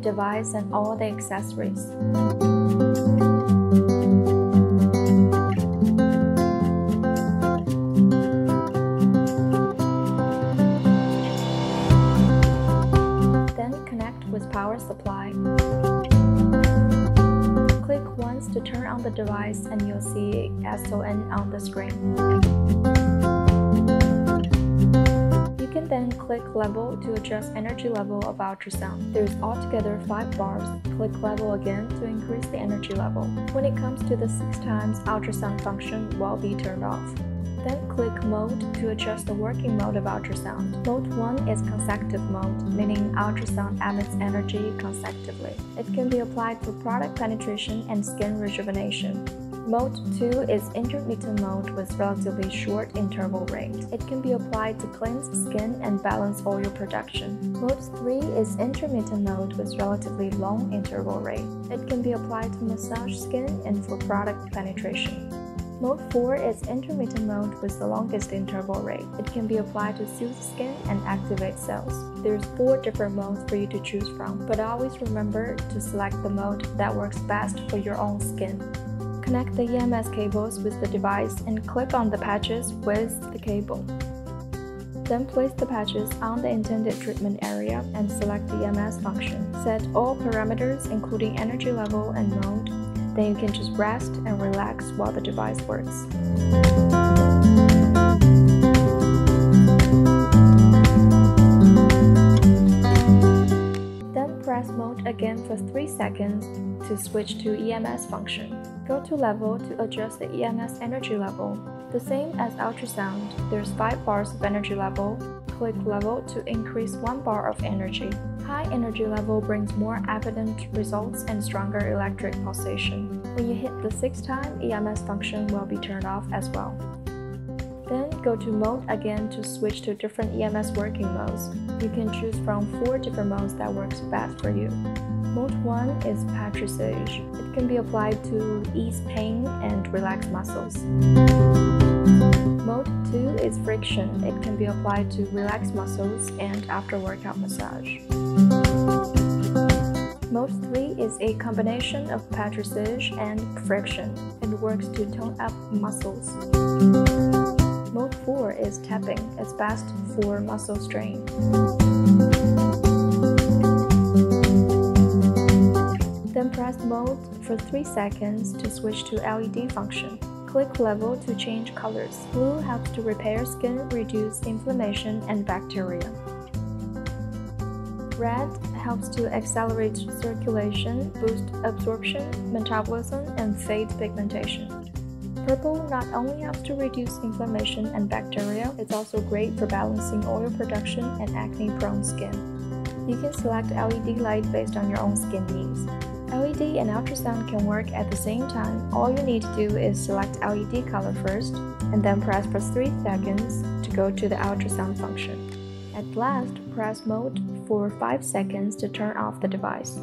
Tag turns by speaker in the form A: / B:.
A: device and all the accessories. Then connect with power supply. Click once to turn on the device and you'll see SON on the screen. You can then click level to adjust energy level of ultrasound. There's altogether 5 bars. Click level again to increase the energy level. When it comes to the 6 times, ultrasound function will be turned off. Then click Mode to adjust the working mode of ultrasound. Mode 1 is consecutive mode, meaning ultrasound emits energy consecutively. It can be applied for product penetration and skin rejuvenation. Mode 2 is intermittent mode with relatively short interval rate. It can be applied to cleanse skin and balance oil production. Mode 3 is intermittent mode with relatively long interval rate. It can be applied to massage skin and for product penetration. Mode 4 is intermittent mode with the longest interval rate. It can be applied to soothe skin and activate cells. There's 4 different modes for you to choose from, but always remember to select the mode that works best for your own skin. Connect the EMS cables with the device and clip on the patches with the cable. Then place the patches on the intended treatment area and select the EMS function. Set all parameters including energy level and mode. Then you can just rest and relax while the device works. Then press mode again for 3 seconds to switch to EMS function. Go to level to adjust the EMS energy level. The same as ultrasound, there's 5 bars of energy level. Click level to increase 1 bar of energy. High energy level brings more evident results and stronger electric pulsation. When you hit the 6th time, EMS function will be turned off as well. Then go to mode again to switch to different EMS working modes. You can choose from 4 different modes that works best for you. Mode 1 is massage. It can be applied to ease pain and relax muscles. Mode 2 is friction. It can be applied to relax muscles and after workout massage. Mode 3 is a combination of massage and friction. It works to tone up muscles. Mode 4 is tapping. It's best for muscle strain. Then press mode for 3 seconds to switch to LED function. Click level to change colors. Blue helps to repair skin, reduce inflammation and bacteria. Red helps to accelerate circulation, boost absorption, metabolism, and fade pigmentation. Purple not only helps to reduce inflammation and bacteria, it's also great for balancing oil production and acne-prone skin. You can select LED light based on your own skin needs. LED and ultrasound can work at the same time. All you need to do is select LED color first, and then press for 3 seconds to go to the ultrasound function. At last, press mode for 5 seconds to turn off the device.